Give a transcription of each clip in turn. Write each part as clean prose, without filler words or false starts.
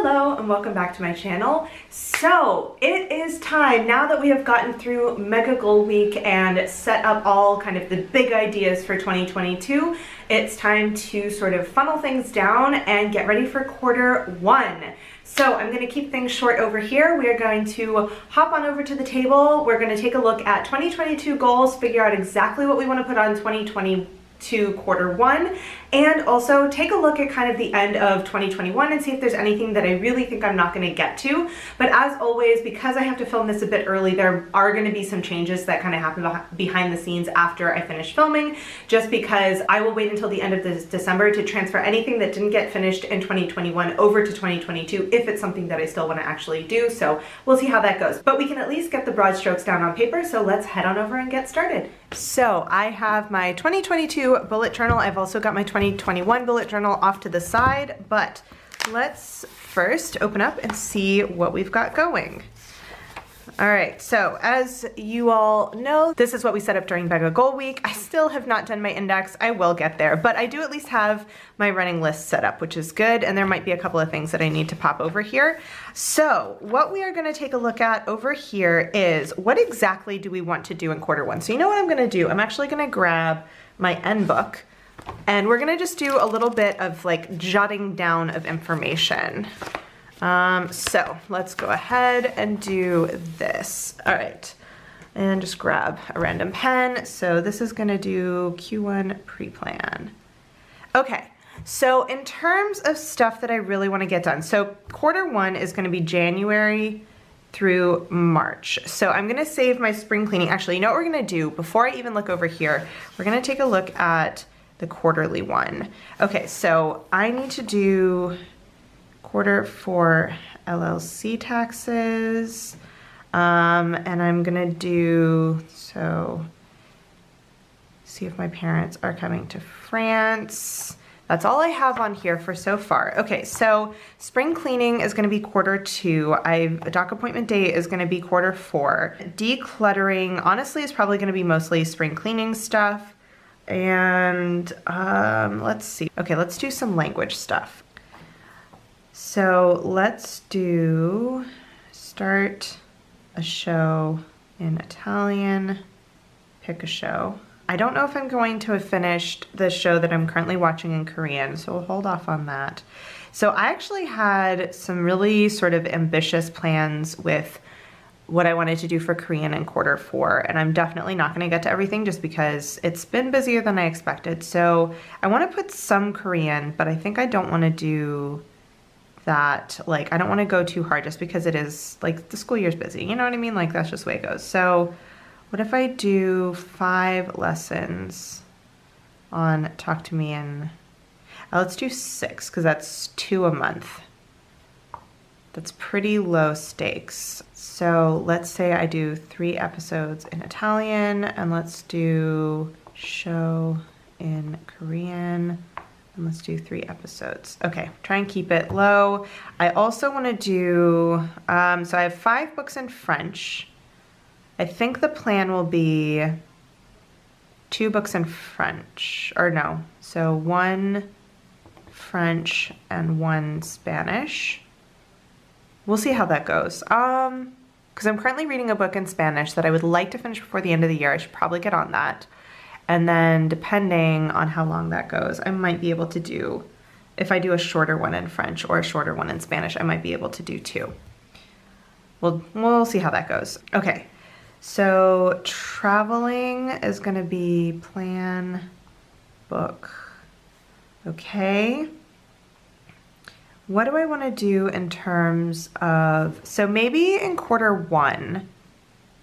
Hello and welcome back to my channel. So it is time, now that we have gotten through Mega Goal Week and set up all kind of the big ideas for 2022, it's time to sort of funnel things down and get ready for Q1. So I'm going to keep things short over here. We are going to hop on over to the table. We're going to take a look at 2022 goals, figure out exactly what we want to put on 2022 Q1, and also take a look at kind of the end of 2021 and see if there's anything that I really think I'm not going to get to. But as always, because I have to film this a bit early, there are going to be some changes that kind of happen behind the scenes after I finish filming, just because I will wait until the end of this December to transfer anything that didn't get finished in 2021 over to 2022 if it's something that I still want to actually do. So we'll see how that goes. But we can at least get the broad strokes down on paper, so let's head on over and get started. So I have my 2022 bullet journal. I've also got my 2021 bullet journal off to the side, but let's first open up and see what we've got going. All right, so as you all know, this is what we set up during Mega Goal Week. I still have not done my index. I will get there, but I do at least have my running list set up, which is good, and there might be a couple of things that I need to pop over here. So what we are going to take a look at over here is what exactly do we want to do in Q1. So you know what I'm going to do? I'm actually going to grab my end book, and we're going to just do a little bit of like jotting down of information. So let's go ahead and do this. All right, and just grab a random pen. So this is going to do Q1 pre-plan. Okay, so in terms of stuff that I really want to get done, so Q1 is going to be January through March. So I'm going to save my spring cleaning. Actually, you know what we're going to do? Before I even look over here, we're going to take a look at the quarterly one. Okay, so I need to do Q4 LLC taxes, and I'm gonna do, so see if my parents are coming to France. That's all I have on here for so far. Okay, so spring cleaning is gonna be Q2. A doc appointment date is gonna be Q4. Decluttering, honestly, is probably gonna be mostly spring cleaning stuff. And let's see. Okay, let's do some language stuff. So let's start a show in Italian, pick a show. I don't know if I'm going to have finished the show that I'm currently watching in Korean, so we'll hold off on that. So I actually had some really sort of ambitious plans with what I wanted to do for Korean in Q4, and I'm definitely not going to get to everything just because it's been busier than I expected. So I want to put some Korean, but I think I don't want to do that, like, I don't want to go too hard just because it is, like, the school year's busy, you know what I mean? Like, that's just the way it goes. So what if I do 5 lessons on Talk to Me in, let's do 6, because that's 2 a month. That's pretty low stakes. So let's say I do 3 episodes in Italian, and let's do show in Korean. And let's do 3 episodes. Okay, try and keep it low. I also want to do, so I have 5 books in French. I think the plan will be 2 books in French, or no, so 1 French and 1 Spanish. We'll see how that goes. Because I'm currently reading a book in Spanish that I would like to finish before the end of the year. I should probably get on that. And then depending on how long that goes, I might be able to do, if I do a shorter one in French or a shorter one in Spanish, I might be able to do 2. We'll see how that goes. Okay, so traveling is gonna be plan, book. Okay. What do I wanna do in terms of, so maybe in Q1,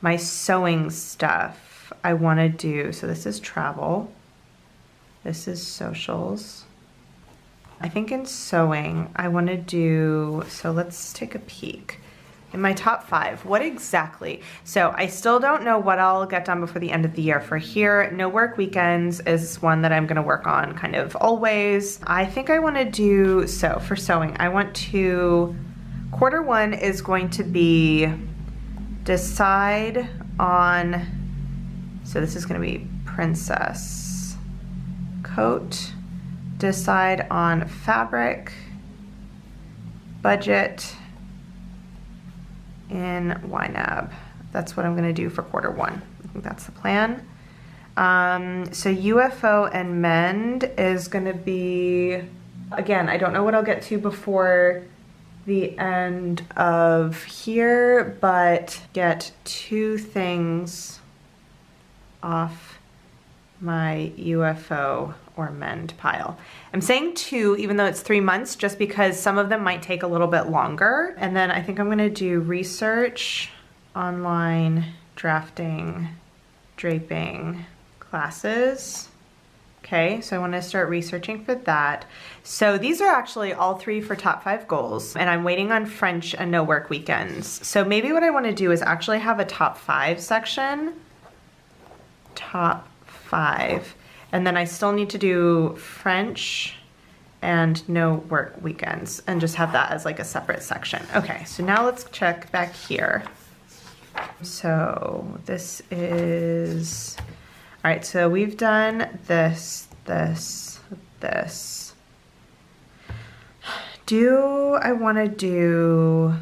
my sewing stuff, I want to do, so this is travel, this is socials. I think in sewing, I want to do, so let's take a peek. In my top 5, what exactly? So I still don't know what I'll get done before the end of the year. For here, no work weekends is one that I'm going to work on kind of always. I think I want to do, so for sewing, I want to, Q1 is going to be decide on, so this is going to be princess coat, decide on fabric, budget in YNAB. That's what I'm gonna do for quarter one. I think that's the plan. So UFO and Mend is gonna be, again, I don't know what I'll get to before the end of here, but get 2 things off my UFO or Mend pile. I'm saying 2, even though it's 3 months, just because some of them might take a little bit longer. And then I think I'm gonna do research, online, drafting, draping, classes. Okay, so I want to start researching for that. So these are actually all 3 for top 5 goals, and I'm waiting on French and no work weekends. So maybe what I want to do is actually have a top 5 section, top 5, and then I still need to do French and no work weekends and just have that as like a separate section. Okay, so now let's check back here. So this is, all right, so we've done this, this, this. Do I want to do,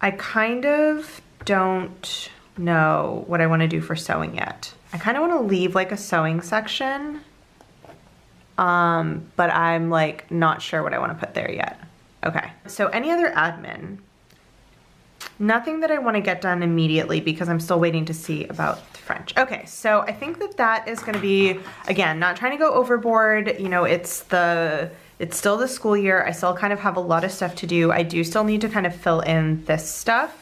I kind of don't know what I want to do for sewing yet. I kind of want to leave like a sewing section, but I'm like not sure what I want to put there yet. Okay, so any other admin? Nothing that I want to get done immediately because I'm still waiting to see about French. Okay, so I think that that is going to be, again, not trying to go overboard. You know, it's still the school year. I still kind of have a lot of stuff to do. I do still need to kind of fill in this stuff.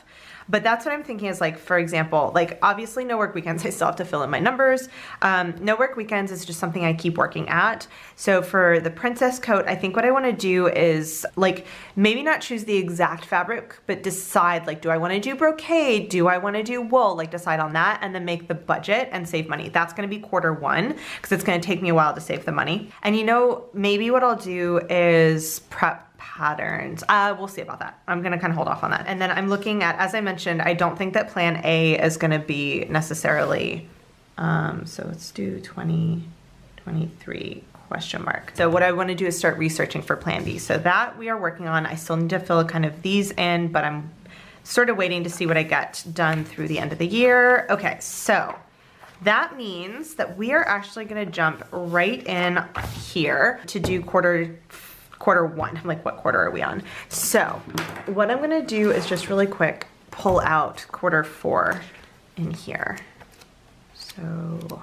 But that's what I'm thinking is like, for example, like obviously no work weekends, I still have to fill in my numbers. No work weekends is just something I keep working at. So for the princess coat, I think what I want to do is like, maybe not choose the exact fabric, but decide like, do I want to do brocade? Do I want to do wool? Like decide on that and then make the budget and save money. That's going to be quarter one because it's going to take me a while to save the money. And you know, maybe what I'll do is prep patterns. We'll see about that. I'm gonna kind of hold off on that. And then I'm looking at, as I mentioned, I don't think that plan A is gonna be necessarily, so let's do 2023 question mark. So what I wanna do is start researching for plan B. So that we are working on. I still need to fill kind of these in, but I'm sort of waiting to see what I get done through the end of the year. Okay, so that means that we are actually gonna jump right in here to do quarter one. I'm like, what quarter are we on? So what I'm gonna do is just really quick pull out quarter 4 in here. So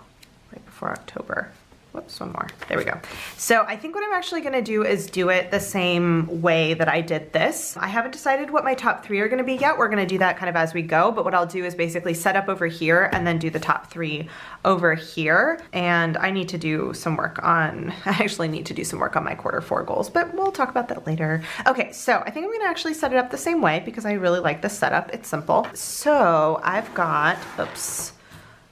right before October. Whoops, one more. There we go. So I think what I'm actually gonna do is do it the same way that I did this. I haven't decided what my top 3 are gonna be yet. We're gonna do that kind of as we go, but what I'll do is basically set up over here and then do the top 3 over here. And I need to do some work on, I actually need to do some work on my quarter 4 goals, but we'll talk about that later. Okay, so I think I'm gonna actually set it up the same way because I really like this setup. It's simple. So I've got, oops.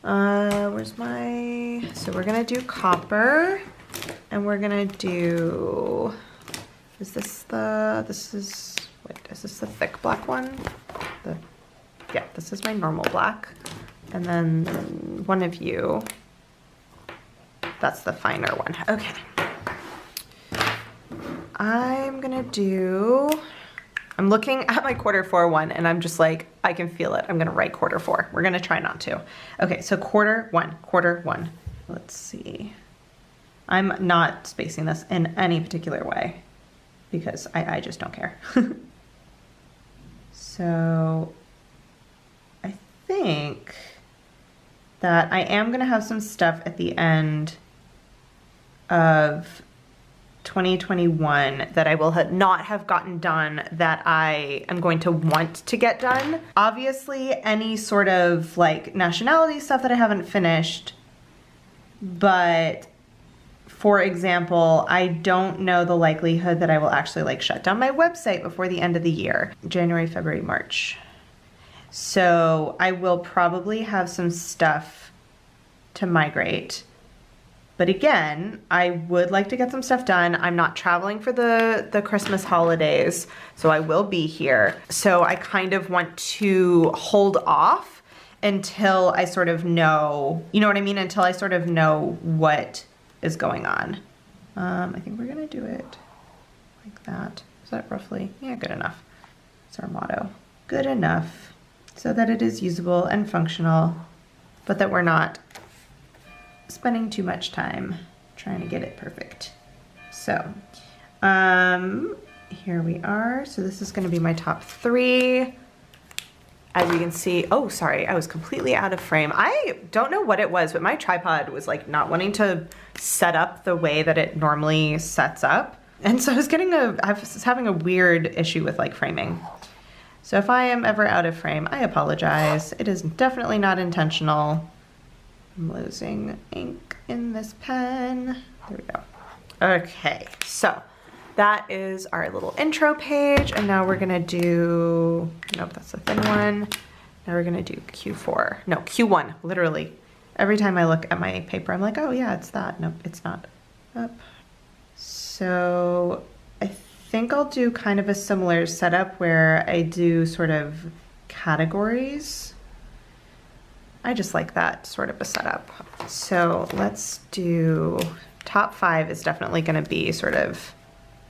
Where's my, so we're gonna do copper and we're gonna do, is this the, this is, wait, is this the thick black one? Yeah, this is my normal black. And then one of you, that's the finer one. Okay. I'm gonna do, I'm looking at my quarter 4 one and I'm just like, I can feel it. I'm gonna write quarter 4. We're gonna try not to. Okay, so quarter one. Let's see. I'm not spacing this in any particular way because I just don't care. So I think that I am gonna have some stuff at the end of 2021 that I will not have gotten done that I am going to want to get done. Obviously, any sort of like nationality stuff that I haven't finished, but for example, I don't know the likelihood that I will actually like shut down my website before the end of the year, January, February, March. So I will probably have some stuff to migrate. But again, I would like to get some stuff done. I'm not traveling for the Christmas holidays, so I will be here. So I kind of want to hold off until I sort of know, you know what I mean? Until I sort of know what is going on. I think we're gonna do it like that. Is that roughly? Yeah, good enough. It's our motto. Good enough, so that it is usable and functional, but that we're not spending too much time trying to get it perfect. So, here we are. So this is gonna be my top 3. As you can see, oh, sorry, I was completely out of frame. I don't know what it was, but my tripod was like not wanting to set up the way that it normally sets up. And so I was having a weird issue with like framing. So if I am ever out of frame, I apologize. It is definitely not intentional. I'm losing ink in this pen. There we go. Okay, so that is our little intro page, and now we're gonna do, nope, that's the thin one. Now we're gonna do Q4, no, Q1, literally. Every time I look at my paper, I'm like, oh yeah, it's that. Nope, it's not. Up. So I think I'll do kind of a similar setup where I do sort of categories. I just like that sort of a setup. So let's do, top 5 is definitely gonna be sort of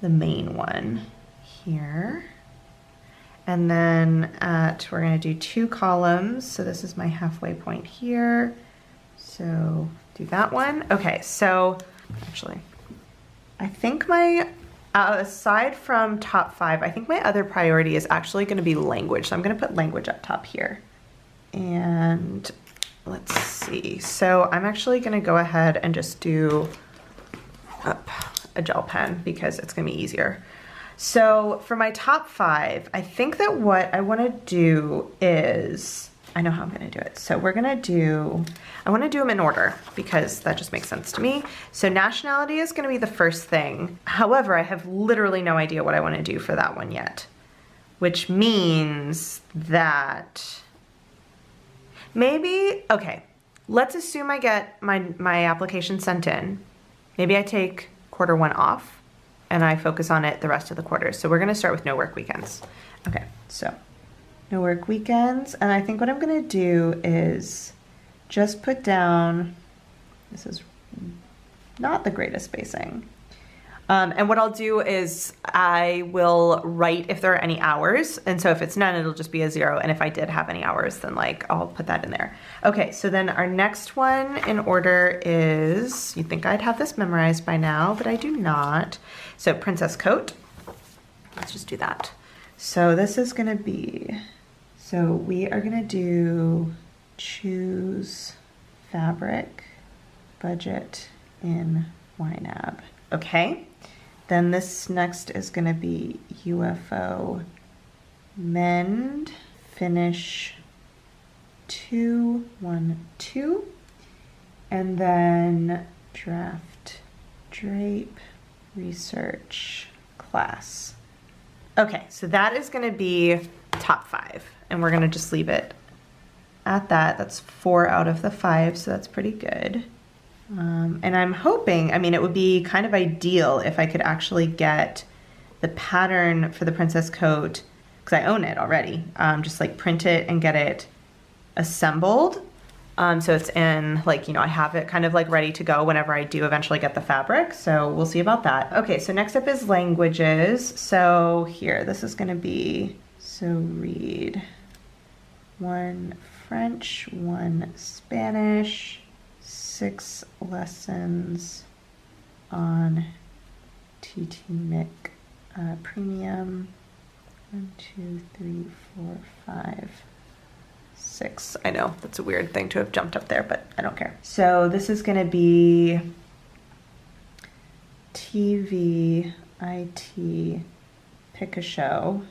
the main one here. And then we're gonna do 2 columns. So this is my halfway point here. So do that one. Okay, so actually, I think my, aside from top 5, I think my other priority is actually gonna be language. So I'm gonna put language up top here. And let's see. So I'm actually gonna go ahead and just do up a gel pen because it's gonna be easier. So for my top 5, I think that what I wanna do is, I know how I'm gonna do it. So we're gonna do, I wanna do them in order because that just makes sense to me. So nationality is gonna be the first thing. However, I have literally no idea what I wanna do for that one yet, which means that maybe, okay, let's assume I get my application sent in. Maybe I take Q1 off and I focus on it the rest of the quarters. So we're gonna start with no work weekends. Okay, so no work weekends. And I think what I'm gonna do is just put down, this is not the greatest spacing. And what I'll do is I will write if there are any hours. And so if it's none, it'll just be a 0. And if I did have any hours, then like I'll put that in there. Okay, so then our next one in order is, you'd think I'd have this memorized by now, but I do not. So princess coat, let's just do that. So this is gonna be, so we are gonna do choose fabric, budget in YNAB. Okay. Then this next is gonna be UFO mend, finish 212, and then draft, drape, research, class. Okay, so that is gonna be top 5, and we're gonna just leave it at that. That's 4 out of the 5, so that's pretty good. And I'm hoping, I mean, it would be kind of ideal if I could actually get the pattern for the princess coat, because I own it already, just like print it and get it assembled. So it's in, like, you know, I have it kind of like ready to go whenever I do eventually get the fabric. So we'll see about that. Okay, so next up is languages. So here, this is gonna be, so read 1 French, 1 Spanish, 6 lessons on TT-MIC premium. 1, 2, 3, 4, 5, 6. I know that's a weird thing to have jumped up there, but I don't care. So this is going to be TV, IT, pick a show,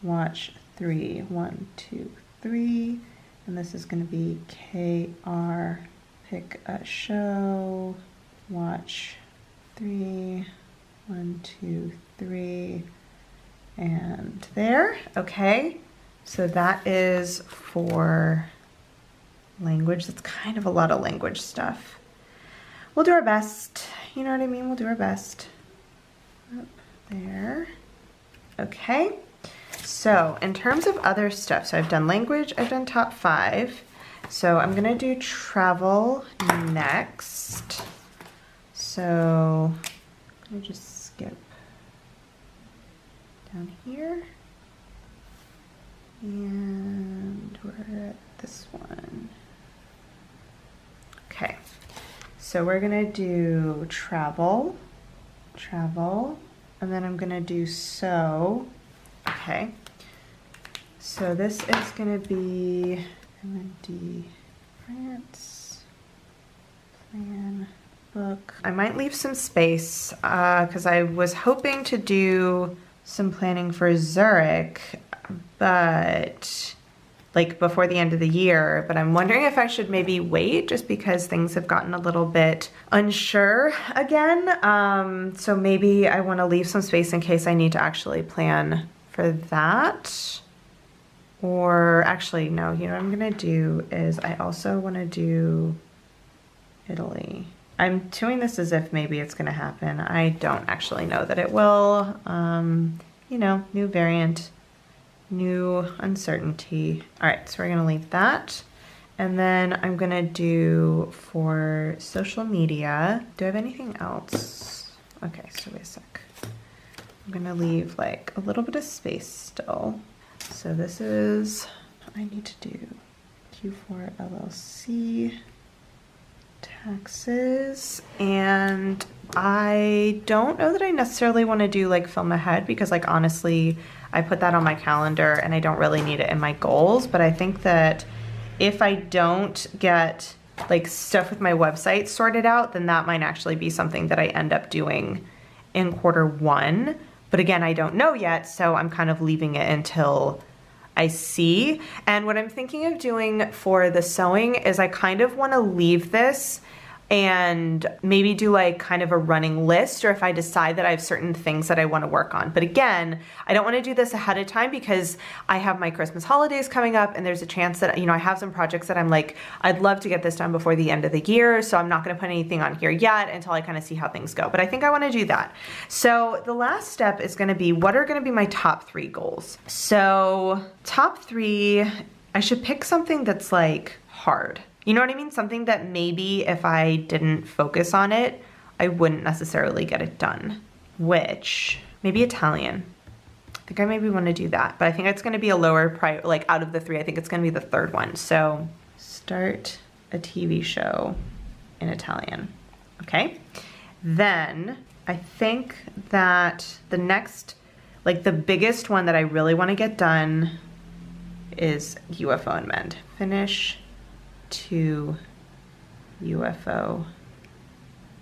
watch 3, 1, 2, 3, and this is going to be KR. Pick a show, watch 3, 1, 2, 3, and there. Okay, so that is for language. That's kind of a lot of language stuff. We'll do our best. You know what I mean? We'll do our best. Up there. Okay, so in terms of other stuff, so I've done language, I've done top 5. So I'm gonna do travel next. So I'm gonna just skip down here. And we're at this one. Okay, so we're gonna do travel, and then I'm gonna do sew. Okay, so this is gonna be MND France, plan, book. I might leave some space because I was hoping to do some planning for Zurich, but like before the end of the year, but I'm wondering if I should maybe wait just because things have gotten a little bit unsure again. So maybe I want to leave some space in case I need to actually plan for that. Or actually, no, you know what I'm gonna do is I also want to do Italy. I'm doing this as if maybe it's gonna happen. I don't actually know that it will. You know, new variant, new uncertainty. All right, so we're gonna leave that. And then I'm gonna do for social media. Do I have anything else? Okay, so wait a sec. I'm gonna leave like a little bit of space still. So this is, I need to do Q4 LLC, taxes, and I don't know that I necessarily want to do like film ahead because like honestly, I put that on my calendar and I don't really need it in my goals, but I think that if I don't get like stuff with my website sorted out, then that might actually be something that I end up doing in Q1. But again, I don't know yet, so I'm kind of leaving it until I see. And what I'm thinking of doing for the sewing is I kind of want to leave this and maybe do like kind of a running list, or if I decide that I have certain things that I want to work on. But again, I don't want to do this ahead of time because I have my Christmas holidays coming up and there's a chance that, you know, I have some projects that I'm like, I'd love to get this done before the end of the year. So I'm not going to put anything on here yet until I kind of see how things go. But I think I want to do that. So the last step is going to be, what are going to be my top 3 goals? So top 3, I should pick something that's like hard. You know what I mean? Something that maybe if I didn't focus on it, I wouldn't necessarily get it done, which maybe Italian. I think I maybe want to do that, but I think it's going to be a lower priority, like out of the 3, I think it's going to be the 3rd one. So start a TV show in Italian. Okay. Then I think that the next, like the biggest one that I really want to get done is UFO and mend. Finish to UFO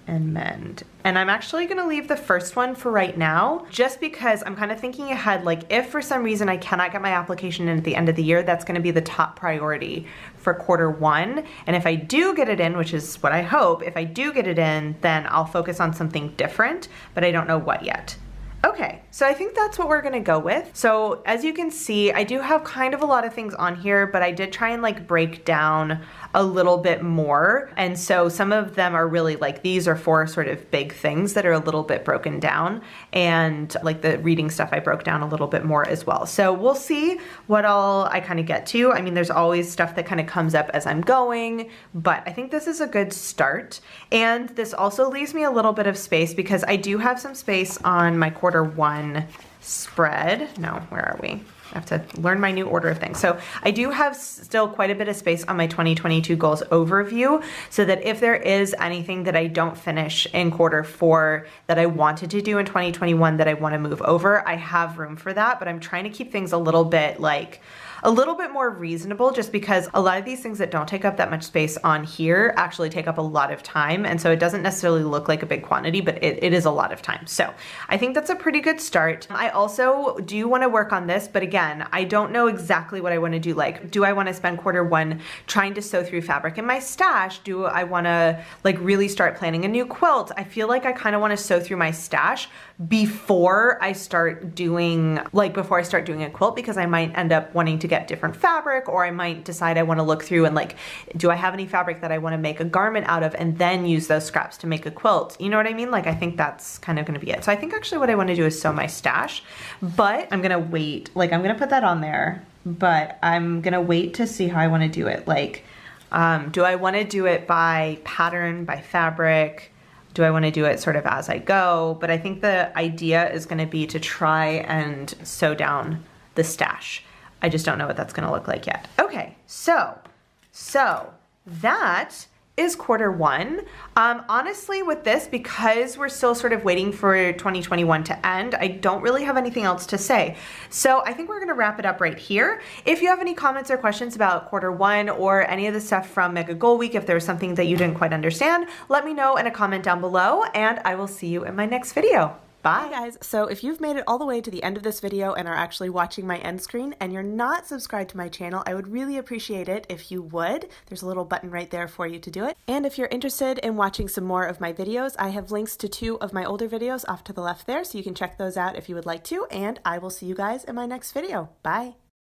and mend. And I'm actually gonna leave the first one for right now, just because I'm kind of thinking ahead, like if for some reason I cannot get my application in at the end of the year, that's gonna be the top priority for Q1. And if I do get it in, which is what I hope, if I do get it in, then I'll focus on something different, but I don't know what yet. Okay, so I think that's what we're gonna go with. So as you can see, I do have kind of a lot of things on here, but I did try and like break down a little bit more. And so some of them are really like, these are 4 sort of big things that are a little bit broken down. And like the reading stuff, I broke down a little bit more as well. So we'll see what all I kind of get to. I mean, there's always stuff that kind of comes up as I'm going, but I think this is a good start. And this also leaves me a little bit of space because I do have some space on my Q1 spread. No, where are we? I have to learn my new order of things. So I do have still quite a bit of space on my 2022 goals overview, so that if there is anything that I don't finish in Q4 that I wanted to do in 2021 that I want to move over, I have room for that, but I'm trying to keep things a little bit like a little bit more reasonable, just because a lot of these things that don't take up that much space on here actually take up a lot of time. And so it doesn't necessarily look like a big quantity, but it is a lot of time. So I think that's a pretty good start. I also do want to work on this, but again, I don't know exactly what I want to do. Like, do I want to spend Q1 trying to sew through fabric in my stash? Do I want to like really start planning a new quilt? I feel like I kind of want to sew through my stash before I start doing a quilt, because I might end up wanting to get different fabric, or I might decide I want to look through and like, do I have any fabric that I want to make a garment out of and then use those scraps to make a quilt? You know what I mean? Like, I think that's kind of going to be it. So I think actually what I want to do is sew my stash, but I'm going to wait. Like, I'm going to put that on there, but I'm going to wait to see how I want to do it. Like, do I want to do it by pattern, by fabric, do I want to do it sort of as I go? But I think the idea is going to be to try and sew down the stash. I just don't know what that's going to look like yet. Okay, so that is quarter one. Honestly, with this, because we're still sort of waiting for 2021 to end, I don't really have anything else to say. So I think we're gonna wrap it up right here. If you have any comments or questions about quarter one or any of the stuff from Mega Goal Week, if there was something that you didn't quite understand, let me know in a comment down below, and I will see you in my next video. Bye guys. So if you've made it all the way to the end of this video and are actually watching my end screen and you're not subscribed to my channel, I would really appreciate it if you would. There's a little button right there for you to do it. And if you're interested in watching some more of my videos, I have links to 2 of my older videos off to the left there, so you can check those out if you would like to, and I will see you guys in my next video. Bye.